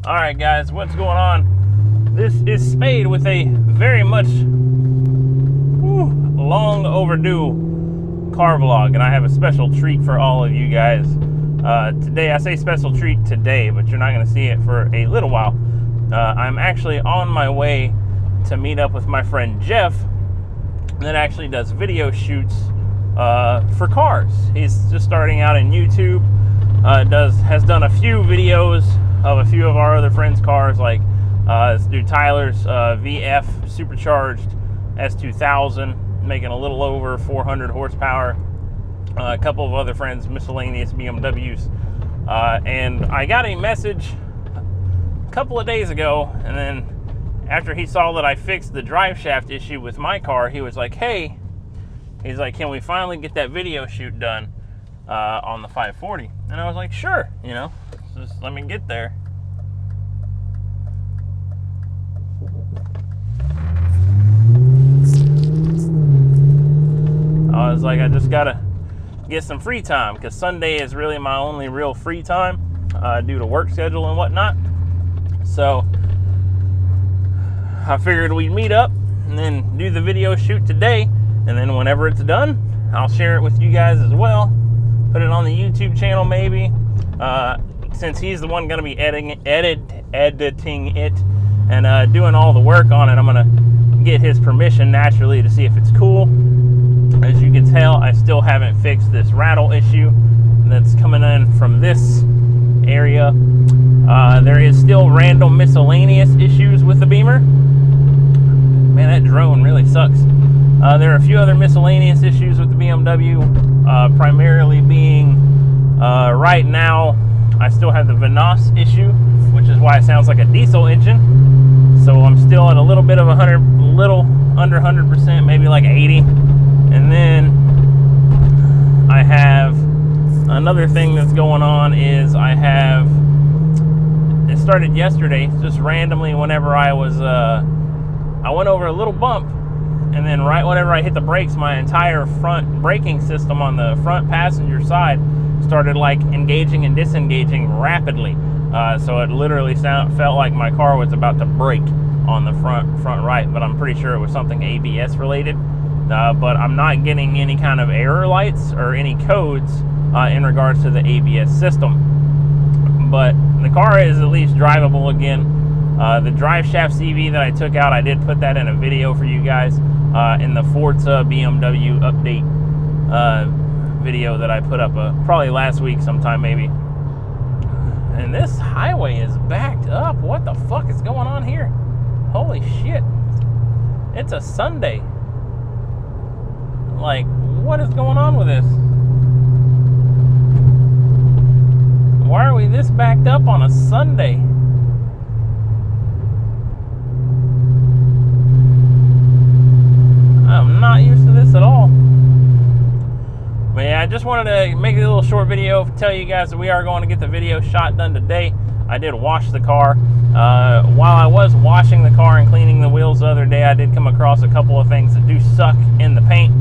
Alright guys, what's going on? This is Spade with a very much long overdue car vlog, and I have a special treat for all of you guys today. I say special treat today, but you're not going to see it for a little while. I'm actually on my way to meet up with my friend Jeff that actually does video shoots for cars. He's just starting out in YouTube. Has done a few videos of a few of our other friends' cars, like this dude Tyler's VF supercharged S2000, making a little over 400 horsepower. A couple of other friends' miscellaneous BMWs. And I got a message a couple of days ago, and then after he saw that I fixed the drive shaft issue with my car, he was like, hey, he's like, can we finally get that video shoot done on the 540? And I was like, sure, you know, just let me get there. I was like, I just gotta get some free time, because Sunday is really my only real free time due to work schedule and whatnot. So I figured we'd meet up and then do the video shoot today, and then whenever it's done, I'll share it with you guys as well. Put it on the YouTube channel maybe, since he's the one going to be editing it and doing all the work on it. I'm going to get his permission naturally to see if it's cool. As you can tell, I still haven't fixed this rattle issue that's coming in from this area. There is still random miscellaneous issues with the Beamer. Man, that drone really sucks. There are a few other miscellaneous issues with the BMW, primarily being right now I still have the VNOS issue, which is why it sounds like a diesel engine. So I'm still at a little bit of little under 100%, maybe like 80. And then I have another thing that's going on is it started yesterday, just randomly whenever I went over a little bump. And then right whenever I hit the brakes, my entire front braking system on the front passenger side started like engaging and disengaging rapidly. So it literally felt like my car was about to break on the front right, but I'm pretty sure it was something ABS related. But I'm not getting any kind of error lights or any codes in regards to the ABS system. But the car is at least drivable again. The drive shaft CV that I took out, I did put that in a video for you guys in the Forza BMW update video that I put up probably last week sometime maybe. And this highway is backed up. What the fuck is going on here? Holy shit. It's a Sunday. Like, what is going on with this? Why are we this backed up on a Sunday? I'm not used to this at all. But yeah, I just wanted to make a little short video to tell you guys that we are going to get the video shot done today. I did wash the car. While I was washing the car and cleaning the wheels the other day, I did come across a couple of things that do suck in the paint.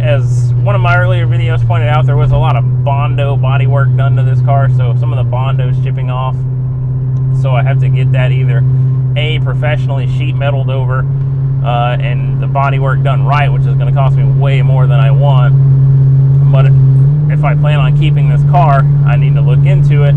As one of my earlier videos pointed out, there was a lot of Bondo bodywork done to this car, so some of the Bondo is chipping off. So I have to get that either A, professionally sheet metaled over, and the bodywork done right, which is going to cost me way more than I want. But if I plan on keeping this car, I need to look into it.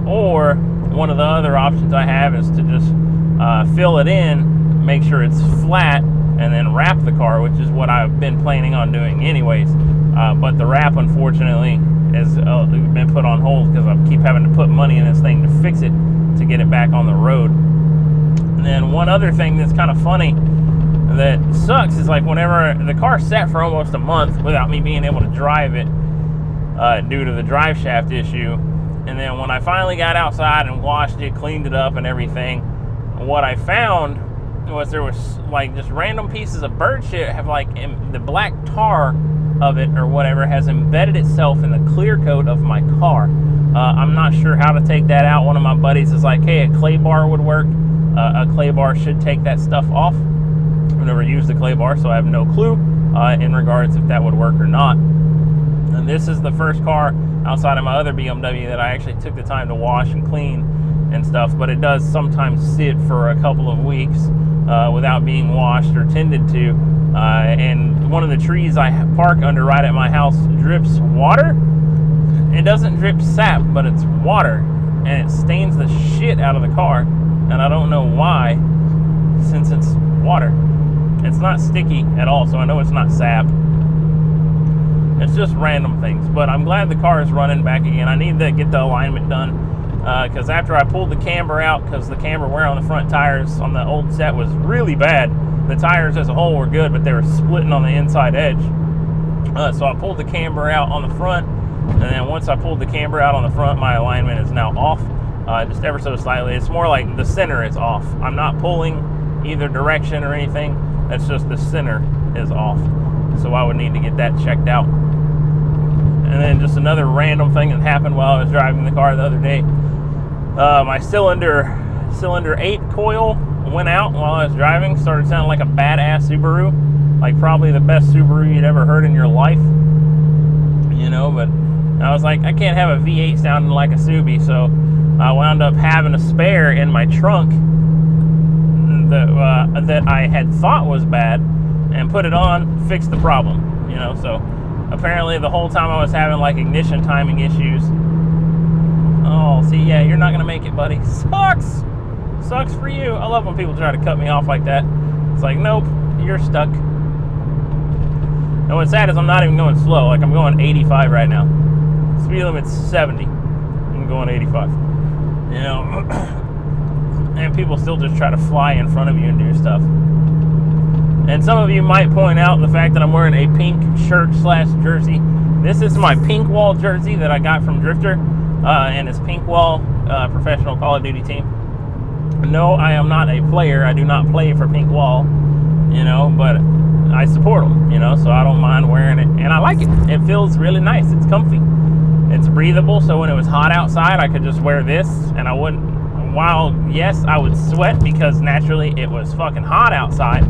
Or one of the other options I have is to just fill it in, make sure it's flat, and then wrap the car, which is what I've been planning on doing anyways. But the wrap, unfortunately, has been put on hold because I keep having to put money in this thing to fix it, to get it back on the road. And then one other thing that's kind of funny that sucks is, like, whenever the car sat for almost a month without me being able to drive it due to the drive shaft issue. And then when I finally got outside and washed it, cleaned it up and everything, what I found was there was like just random pieces of bird shit have like the black tar of it or whatever has embedded itself in the clear coat of my car. I'm not sure how to take that out. One of my buddies is like, hey, a clay bar would work. A clay bar should take that stuff off. I've never used a clay bar, so I have no clue in regards if that would work or not. And this is the first car outside of my other BMW that I actually took the time to wash and clean and stuff, but it does sometimes sit for a couple of weeks without being washed or tended to. And one of the trees I park under right at my house drips water. It doesn't drip sap, but it's water, and it stains the shit out of the car, and I don't know why, since it's water. It's not sticky at all, so I know it's not sap. It's just random things, but I'm glad the car is running back again. I need to get the alignment done, because after I pulled the camber out, because the camber wear on the front tires on the old set was really bad. The tires as a whole were good, but they were splitting on the inside edge. So I pulled the camber out on the front, and then once I pulled the camber out on the front, my alignment is now off, just ever so slightly. It's more like the center is off. I'm not pulling either direction or anything. It's just the center is off. So I would need to get that checked out. And then just another random thing that happened while I was driving the car the other day. My cylinder 8 coil went out while I was driving. Started sounding like a badass Subaru. Like probably the best Subaru you'd ever heard in your life. You know, but I was like, I can't have a V8 sounding like a Subi, so I wound up having a spare in my trunk that I had thought was bad, and put it on, fixed the problem, you know. So apparently the whole time I was having like ignition timing issues. Oh, see, yeah, you're not gonna make it, buddy. Sucks for you. I love when people try to cut me off like that. It's like, nope, you're stuck. And what's sad is I'm not even going slow. Like, I'm going 85 right now. Speed limit's 70. I'm going 85. You know, and people still just try to fly in front of you and do stuff. And some of you might point out the fact that I'm wearing a pink shirt / jersey. This is my Pink Wall jersey that I got from Drifter, and it's Pink Wall professional Call of Duty team. No, I am not a player. I do not play for Pink Wall, you know, but I support them, you know, so I don't mind wearing it, and I like it. It feels really nice. It's comfy. It's breathable, so when it was hot outside, I could just wear this, and I wouldn't, while, yes, I would sweat because naturally it was fucking hot outside,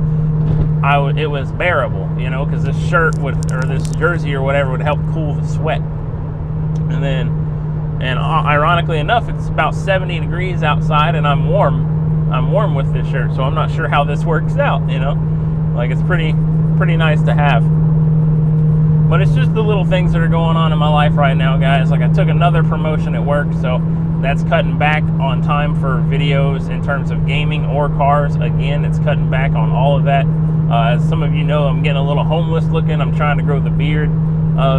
it was bearable, you know, because this shirt would, or this jersey or whatever would help cool the sweat. And then, and ironically enough, it's about 70 degrees outside, and I'm warm with this shirt, so I'm not sure how this works out, you know. Like, it's pretty nice to have. But it's just the little things that are going on in my life right now, guys. Like, I took another promotion at work, so that's cutting back on time for videos in terms of gaming or cars. Again, it's cutting back on all of that. As some of you know, I'm getting a little homeless looking. I'm trying to grow the beard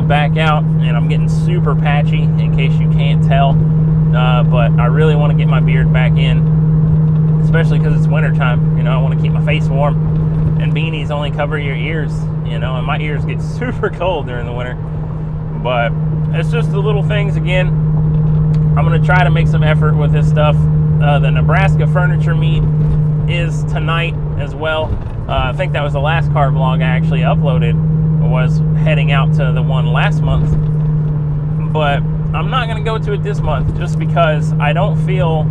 back out, and I'm getting super patchy, in case you can't tell. But I really want to get my beard back in, especially because it's wintertime. You know, I want to keep my face warm. And beanies only cover your ears, you know, and my ears get super cold during the winter. But it's just the little things. Again, I'm going to try to make some effort with this stuff. The Nebraska furniture meet is tonight as well. I think that was the last car vlog I actually uploaded, was heading out to the one last month. But I'm not going to go to it this month, just because I don't feel,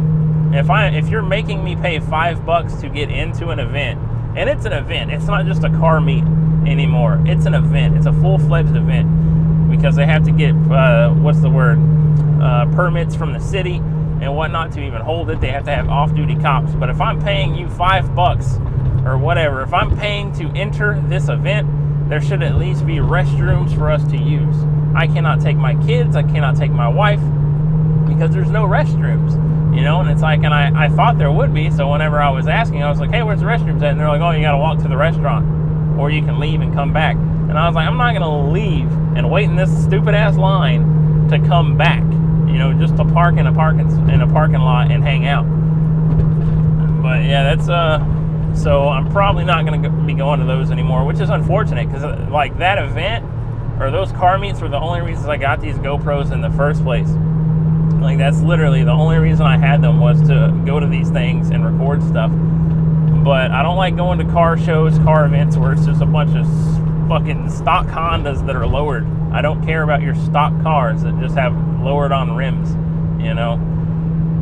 if you're making me pay $5 to get into an event, and it's an event. It's not just a car meet anymore. It's an event. It's a full-fledged event, because they have to get, permits from the city and whatnot to even hold it. They have to have off-duty cops. But if I'm paying you $5 or whatever, if I'm paying to enter this event, there should at least be restrooms for us to use. I cannot take my kids. I cannot take my wife, because there's no restrooms. You know, and it's like, and I thought there would be, so whenever I was asking, I was like, hey, where's the restrooms at? And they're like, oh, you gotta walk to the restaurant, or you can leave and come back. And I was like, I'm not gonna leave and wait in this stupid ass line to come back, you know, just to park in a parking lot and hang out. But yeah, that's so I'm probably not gonna be going to those anymore, which is unfortunate, because like that event or those car meets were the only reasons I got these GoPros in the first place. Like, that's literally the only reason I had them, was to go to these things and record stuff. But I don't like going to car shows, car events where it's just a bunch of fucking stock Hondas that are lowered. I don't care about your stock cars that just have lowered on rims, you know.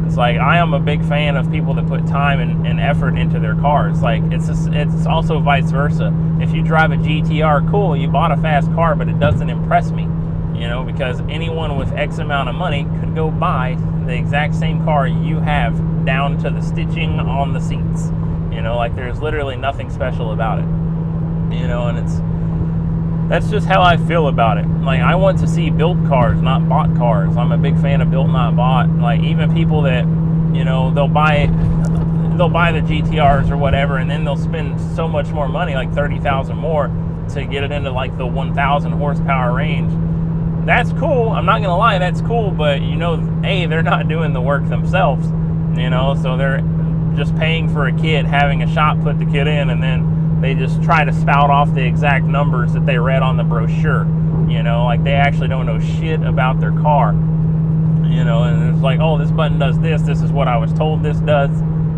It's like, I am a big fan of people that put time and effort into their cars. Like, it's also vice versa. If you drive a GTR, cool, you bought a fast car, but it doesn't impress me. You know, because anyone with X amount of money could go buy the exact same car you have, down to the stitching on the seats. You know, like there's literally nothing special about it. You know, and that's just how I feel about it. Like, I want to see built cars, not bought cars. I'm a big fan of built, not bought. Like, even people that, you know, they'll buy the GTRs or whatever, and then they'll spend so much more money, like $30,000 more, to get it into like the 1,000 horsepower range. That's cool. I'm not gonna lie, that's cool. But you know, they're not doing the work themselves. You know, so they're just paying for a kit, having a shop put the kit in, and then they just try to spout off the exact numbers that they read on the brochure. You know, like they actually don't know shit about their car. You know, and it's like, oh, this button does this. This is what I was told this does.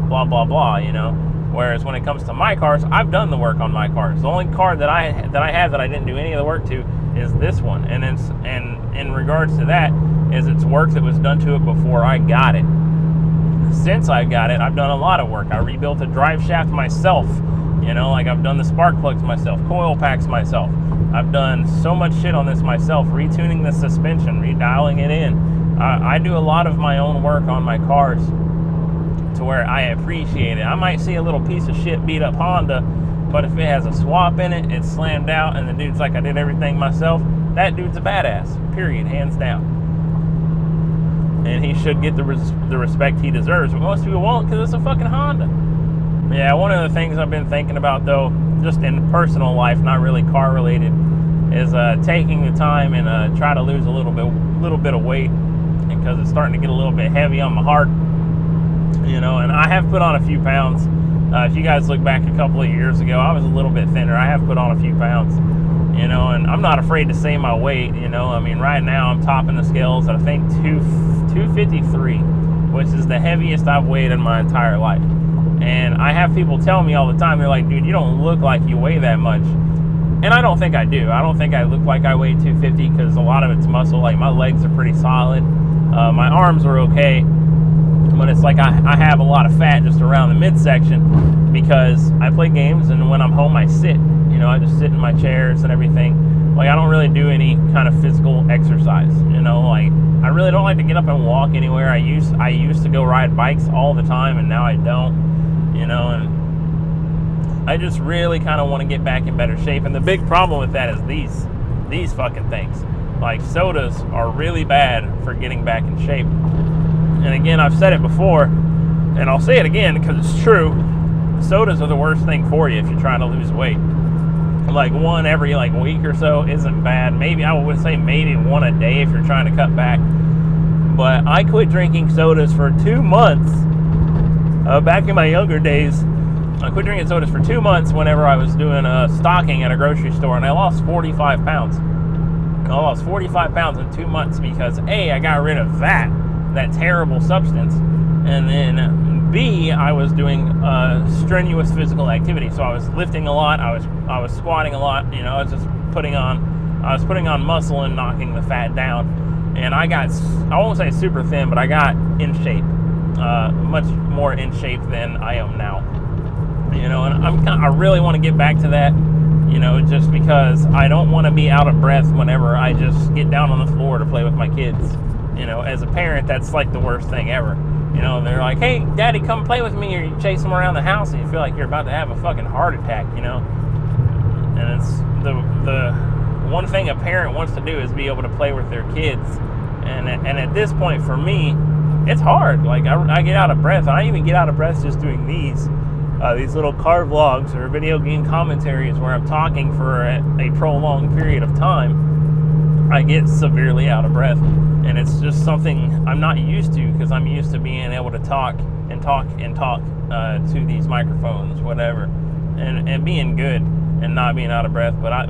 Blah blah blah. You know. Whereas when it comes to my cars, I've done the work on my cars. The only car that I have that I didn't do any of the work to is this one, and in regards to that, is it's work that was done to it before I got it. Since I got it, I've done a lot of work. I rebuilt a drive shaft myself. You know, like I've done the spark plugs myself, coil packs myself. I've done so much shit on this myself, retuning the suspension, redialing it in. I do a lot of my own work on my cars, to where I appreciate it. I might see a little piece of shit beat up Honda, but if it has a swap in it, it's slammed out, and the dude's like, I did everything myself, that dude's a badass, period, hands down. And he should get the respect he deserves, but most people won't, because it's a fucking Honda. Yeah, one of the things I've been thinking about, though, just in personal life, not really car related, is taking the time and try to lose a little bit of weight, because it's starting to get a little bit heavy on my heart. You know, and I have put on a few pounds. If you guys look back a couple of years ago, I was a little bit thinner. I have put on a few pounds, you know, and I'm not afraid to say my weight, you know. I mean, right now I'm topping the scales at, I think, 253, which is the heaviest I've weighed in my entire life. And I have people tell me all the time, they're like, dude, you don't look like you weigh that much. And I don't think I do. I don't think I look like I weigh 250, because a lot of it's muscle. Like, my legs are pretty solid. My arms are okay. But it's like I have a lot of fat just around the midsection, because I play games, and when I'm home I sit. You know, I just sit in my chairs and everything. Like, I don't really do any kind of physical exercise. You know, like, I really don't like to get up and walk anywhere. I used to go ride bikes all the time, and now I don't. You know, and I just really kind of want to get back in better shape. And the big problem with that is these fucking things. Like, sodas are really bad for getting back in shape. And again, I've said it before, and I'll say it again because it's true. Sodas are the worst thing for you if you're trying to lose weight. Like, one every week or so isn't bad. Maybe I would say maybe one a day if you're trying to cut back. But I quit drinking sodas for 2 months. Back in my younger days, I quit drinking sodas for 2 months whenever I was doing stocking at a grocery store, and I lost 45 pounds. I lost 45 pounds in 2 months because A, I got rid of that terrible substance, and then B, I was doing strenuous physical activity. So I was lifting a lot, I was squatting a lot, you know, I was putting on muscle and knocking the fat down, and I won't say super thin, but I got in shape, much more in shape than I am now. You know, and I really want to get back to that, you know, just because I don't want to be out of breath whenever I just get down on the floor to play with my kids. You know, as a parent, that's like the worst thing ever. You know, they're like, hey, daddy, come play with me, or you chase them around the house and you feel like you're about to have a fucking heart attack, you know. And it's the one thing a parent wants to do is be able to play with their kids. And at this point, for me, it's hard. Like, I get out of breath. I even get out of breath just doing these little car vlogs or video game commentaries where I'm talking for a prolonged period of time. I get severely out of breath, and it's just something I'm not used to, because I'm used to being able to talk to these microphones, whatever, and being good and not being out of breath. But I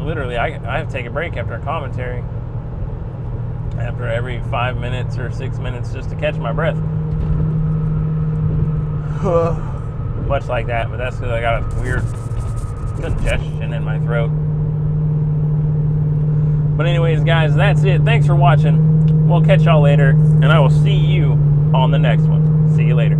have to take a break after a commentary, after every 5 minutes or 6 minutes, just to catch my breath. Much like that, but that's because I got a weird congestion in my throat. But anyways, guys, that's it. Thanks for watching. We'll catch y'all later, and I will see you on the next one. See you later.